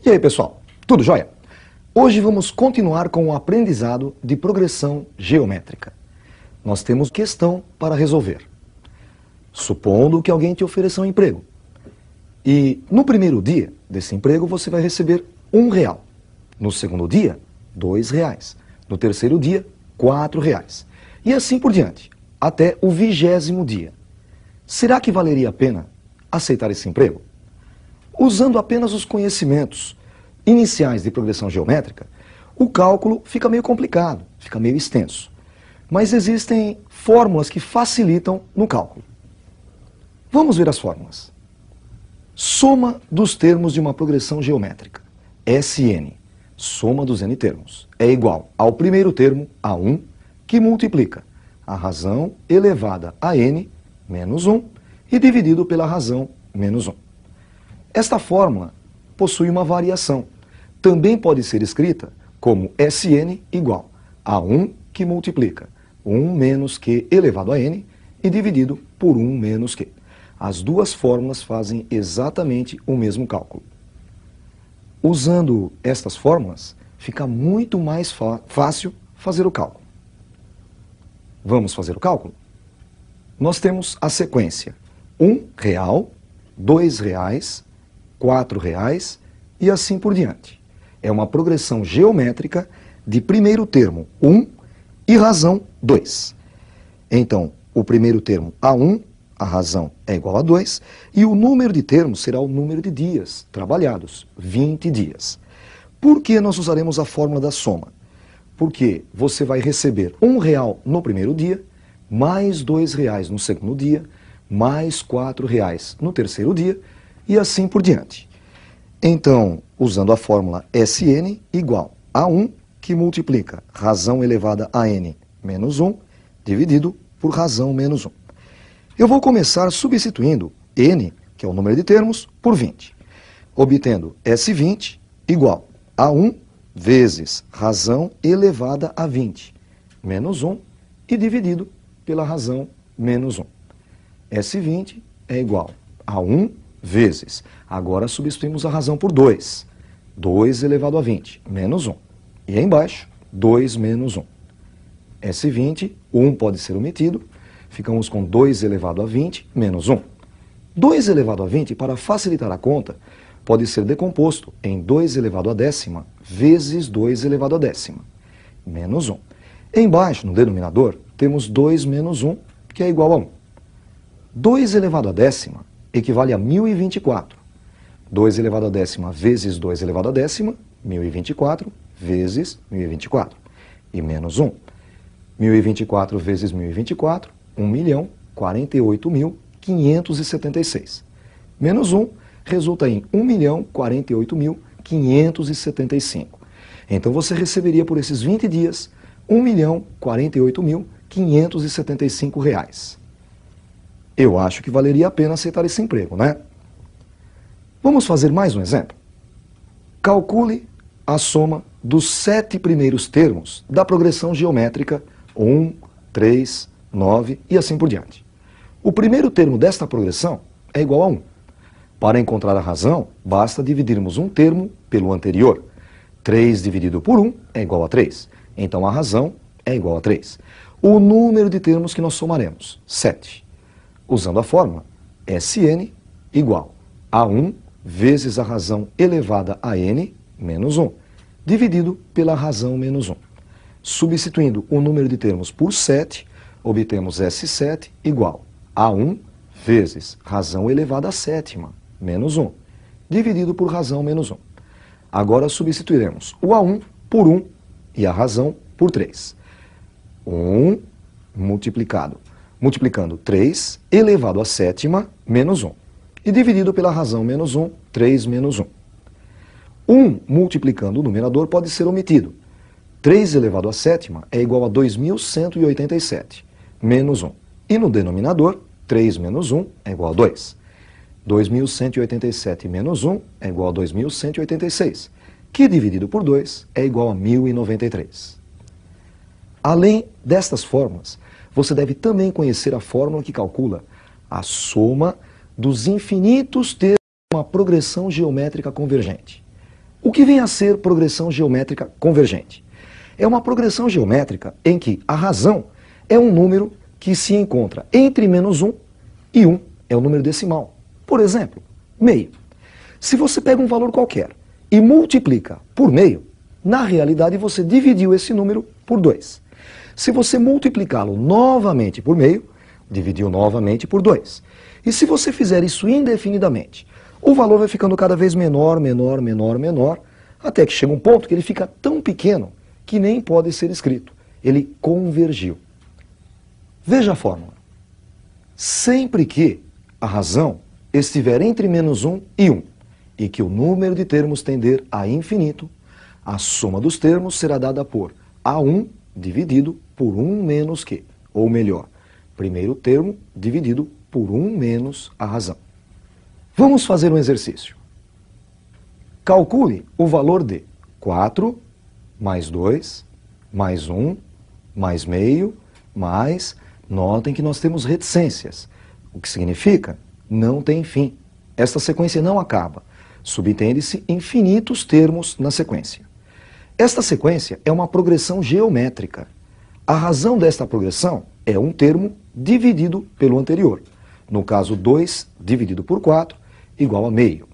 E aí, pessoal, tudo jóia? Hoje vamos continuar com o aprendizado de progressão geométrica. Nós temos questão para resolver. Supondo que alguém te ofereça um emprego. E no primeiro dia desse emprego você vai receber R$1. No segundo dia, R$2. No terceiro dia, R$4. E assim por diante, até o 20º dia. Será que valeria a pena aceitar esse emprego? Usando apenas os conhecimentos iniciais de progressão geométrica, o cálculo fica meio complicado, fica meio extenso. Mas existem fórmulas que facilitam no cálculo. Vamos ver as fórmulas. Soma dos termos de uma progressão geométrica, SN, soma dos n termos, é igual ao primeiro termo, A1, que multiplica a razão elevada a n menos 1 e dividido pela razão menos 1. Esta fórmula possui uma variação. Também pode ser escrita como Sn igual a 1 que multiplica 1 menos q elevado a n e dividido por 1 menos q. As duas fórmulas fazem exatamente o mesmo cálculo. Usando estas fórmulas, fica muito mais fácil fazer o cálculo. Vamos fazer o cálculo? Nós temos a sequência R$1, R$2, R$4 e assim por diante. É uma progressão geométrica de primeiro termo 1 e razão 2. Então, o primeiro termo A1, a razão é igual a 2, e o número de termos será o número de dias trabalhados, 20 dias. Por que nós usaremos a fórmula da soma? Porque você vai receber R$1 no primeiro dia, mais R$2 no segundo dia, mais R$4 no terceiro dia, e assim por diante. Então, usando a fórmula Sn igual a 1, que multiplica razão elevada a n menos 1, dividido por razão menos 1. Eu vou começar substituindo n, que é o número de termos, por 20, obtendo S20 igual a 1 vezes razão elevada a 20, menos 1, e dividido pela razão menos 1. S20 é igual a 1 vezes, agora substituímos a razão por 2, 2 elevado a 20, menos 1. E aí embaixo, 2 menos 1. S20, 1 pode ser omitido, ficamos com 2 elevado a 20 menos 1. 2 elevado a 20, para facilitar a conta, pode ser decomposto em 2 elevado a décima vezes 2 elevado a décima, menos 1. Embaixo, no denominador, temos 2 menos 1, que é igual a 1. 2 elevado a décima equivale a 1024. 2 elevado a décima vezes 2 elevado a décima, 1024 vezes 1024. E menos 1. 1024 vezes 1024, 1.048.576. Menos 1 resulta em 1.048.575. Então você receberia por esses 20 dias R$1.048.575. Eu acho que valeria a pena aceitar esse emprego, né? Vamos fazer mais um exemplo? Calcule a soma dos 7 primeiros termos da progressão geométrica 1, 3, 9 e assim por diante. O primeiro termo desta progressão é igual a 1. Para encontrar a razão, basta dividirmos um termo pelo anterior. 3 dividido por 1 é igual a 3. Então a razão é igual a 3. O número de termos que nós somaremos, 7. Usando a fórmula Sn igual a 1 vezes a razão elevada a n menos 1, dividido pela razão menos 1. Substituindo o número de termos por 7, obtemos S7 igual a 1 vezes razão elevada a sétima menos 1, dividido por razão menos 1. Agora substituiremos o A1 por 1 e a razão por 3. 1 multiplicando 3 elevado a sétima menos 1. E dividido pela razão menos 1, 3 menos 1. 1 multiplicando o numerador pode ser omitido. 3 elevado a sétima é igual a 2.187, menos 1. E no denominador, 3 menos 1 é igual a 2. 2.187 menos 1 é igual a 2.186, que dividido por 2 é igual a 1.093. Além destas fórmulas, você deve também conhecer a fórmula que calcula a soma dos infinitos termos de uma progressão geométrica convergente. O que vem a ser progressão geométrica convergente? É uma progressão geométrica em que a razão é um número que se encontra entre -1 e 1 é o número decimal. Por exemplo, meio. Se você pega um valor qualquer e multiplica por meio, na realidade você dividiu esse número por 2. Se você multiplicá-lo novamente por meio, dividiu novamente por 2. E se você fizer isso indefinidamente, o valor vai ficando cada vez menor, menor, menor, menor, até que chega um ponto que ele fica tão pequeno que nem pode ser escrito. Ele convergiu. Veja a fórmula. Sempre que a razão estiver entre -1 e 1 e que o número de termos tender a infinito, a soma dos termos será dada por A1 dividido por 1 menos Q. Ou melhor, primeiro termo dividido por 1 menos a razão. Vamos fazer um exercício. Calcule o valor de 4 mais 2 mais 1 mais meio mais... Notem que nós temos reticências, o que significa não tem fim. Esta sequência não acaba. Subentende-se infinitos termos na sequência. Esta sequência é uma progressão geométrica. A razão desta progressão é um termo dividido pelo anterior. No caso, 2 dividido por 4 igual a meio.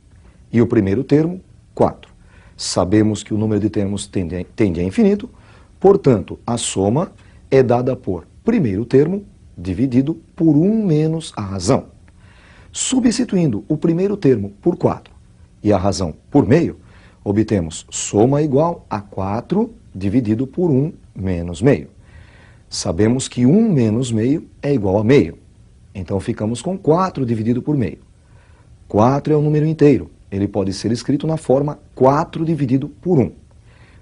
E o primeiro termo, 4. Sabemos que o número de termos tende a infinito, portanto, a soma é dada por primeiro termo dividido por 1 menos a razão. Substituindo o primeiro termo por 4 e a razão por meio, obtemos soma igual a 4 dividido por 1 menos meio. Sabemos que 1 menos meio é igual a meio. Então ficamos com 4 dividido por meio. 4 é um número inteiro. Ele pode ser escrito na forma 4 dividido por 1.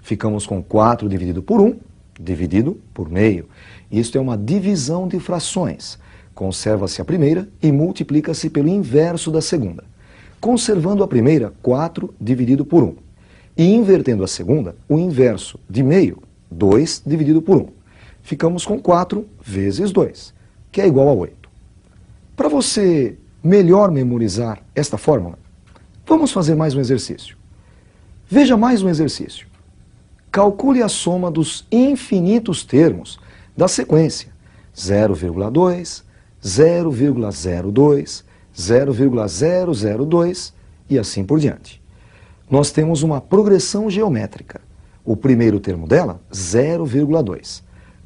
Ficamos com 4 dividido por 1 dividido por meio. Isto é uma divisão de frações. Conserva-se a primeira e multiplica-se pelo inverso da segunda. Conservando a primeira, 4 dividido por 1. E invertendo a segunda, o inverso de meio, 2 dividido por 1. Ficamos com 4 vezes 2, que é igual a 8. Para você melhor memorizar esta fórmula, vamos fazer mais um exercício. Veja mais um exercício. Calcule a soma dos infinitos termos da sequência 0,2, 0,02, 0,002 e assim por diante. Nós temos uma progressão geométrica. O primeiro termo dela, 0,2.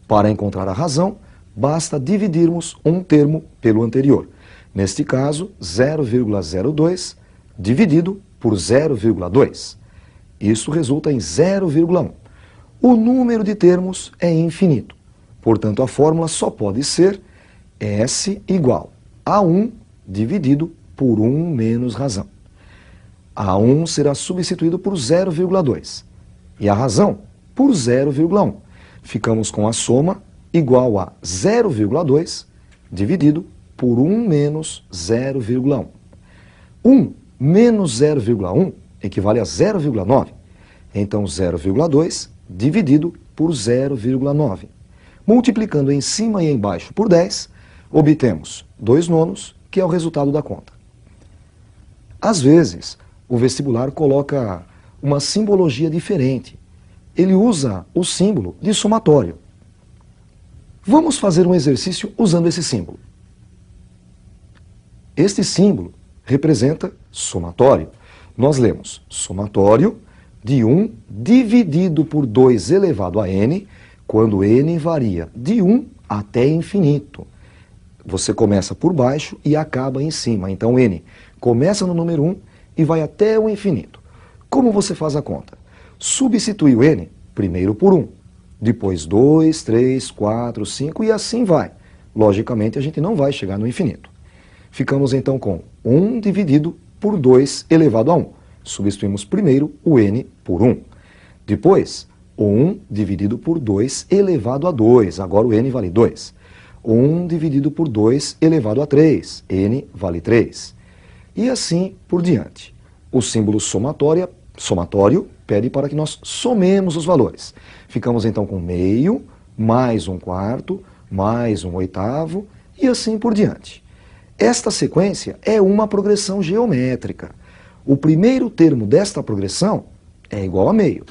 Para encontrar a razão, basta dividirmos um termo pelo anterior. Neste caso, 0,02 dividido por 0,2. Isso resulta em 0,1. O número de termos é infinito. Portanto, a fórmula só pode ser S igual a 1 dividido por 1 menos razão. A1 será substituído por 0,2 e a razão por 0,1. Ficamos com a soma igual a 0,2 dividido por 1 menos 0,1. 1 menos 0,1 equivale a 0,9. Então, 0,2 dividido por 0,9. Multiplicando em cima e embaixo por 10, obtemos 2/9, que é o resultado da conta. Às vezes, o vestibular coloca uma simbologia diferente. Ele usa o símbolo de somatório. Vamos fazer um exercício usando esse símbolo. Este símbolo representa somatório. Nós lemos somatório de 1 dividido por 2 elevado a n, quando n varia de 1 até infinito. Você começa por baixo e acaba em cima. Então, n começa no número 1 e vai até o infinito. Como você faz a conta? Substitui o n primeiro por 1, depois 2, 3, 4, 5 e assim vai. Logicamente, a gente não vai chegar no infinito. Ficamos então com 1 dividido por 2 elevado a 1. Substituímos primeiro o n por 1. Depois, o 1 dividido por 2 elevado a 2. Agora o n vale 2. 1 dividido por 2 elevado a 3. n vale 3. E assim por diante. O símbolo somatório pede para que nós somemos os valores. Ficamos então com meio, mais 1/4, mais 1/8 e assim por diante. Esta sequência é uma progressão geométrica. O primeiro termo desta progressão é igual a meio.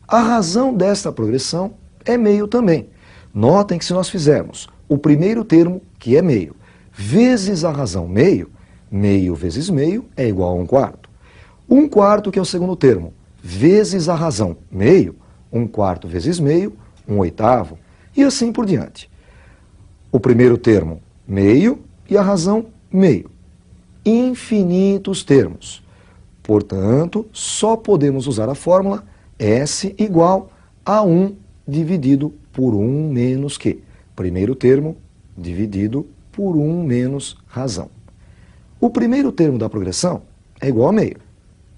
A razão desta progressão é meio também. Notem que se nós fizermos o primeiro termo, que é meio, vezes a razão meio, meio vezes meio é igual a 1/4. 1/4, que é o segundo termo, vezes a razão meio, 1/4 vezes meio, 1/8, e assim por diante. O primeiro termo, meio, e a razão, meio. Infinitos termos. Portanto, só podemos usar a fórmula S igual a 1 dividido por 1 menos Q. Primeiro termo dividido por 1 menos razão. O primeiro termo da progressão é igual a meio.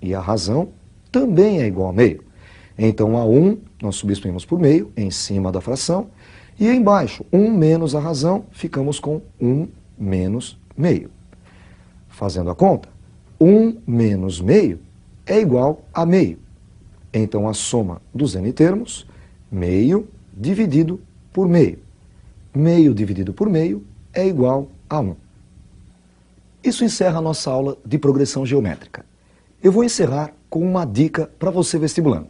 E a razão também é igual a meio. Então, a 1 nós substituímos por meio em cima da fração. E embaixo, 1 menos a razão, ficamos com 1 menos meio. Fazendo a conta, 1 menos meio é igual a meio. Então, a soma dos n termos, meio dividido por meio. Meio dividido por meio é igual a 1. Isso encerra a nossa aula de progressão geométrica. Eu vou encerrar com uma dica para você vestibulando.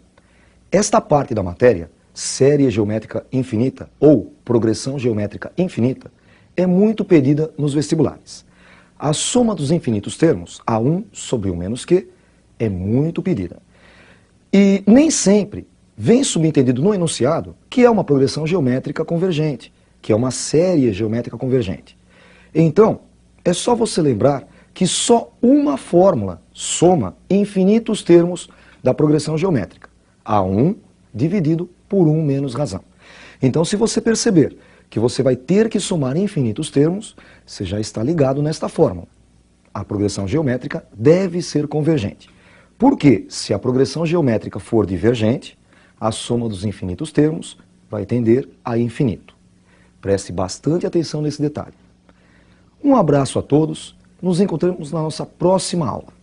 Esta parte da matéria, série geométrica infinita ou progressão geométrica infinita, é muito pedida nos vestibulares. A soma dos infinitos termos, A1 sobre 1 menos Q, é muito pedida. E nem sempre vem subentendido no enunciado que é uma progressão geométrica convergente, que é uma série geométrica convergente. Então, é só você lembrar que só uma fórmula soma infinitos termos da progressão geométrica. A1 dividido por 1 menos razão. Então, se você perceber que você vai ter que somar infinitos termos, você já está ligado nesta fórmula. A progressão geométrica deve ser convergente. Porque, se a progressão geométrica for divergente, a soma dos infinitos termos vai tender a infinito. Preste bastante atenção nesse detalhe. Um abraço a todos, nos encontramos na nossa próxima aula.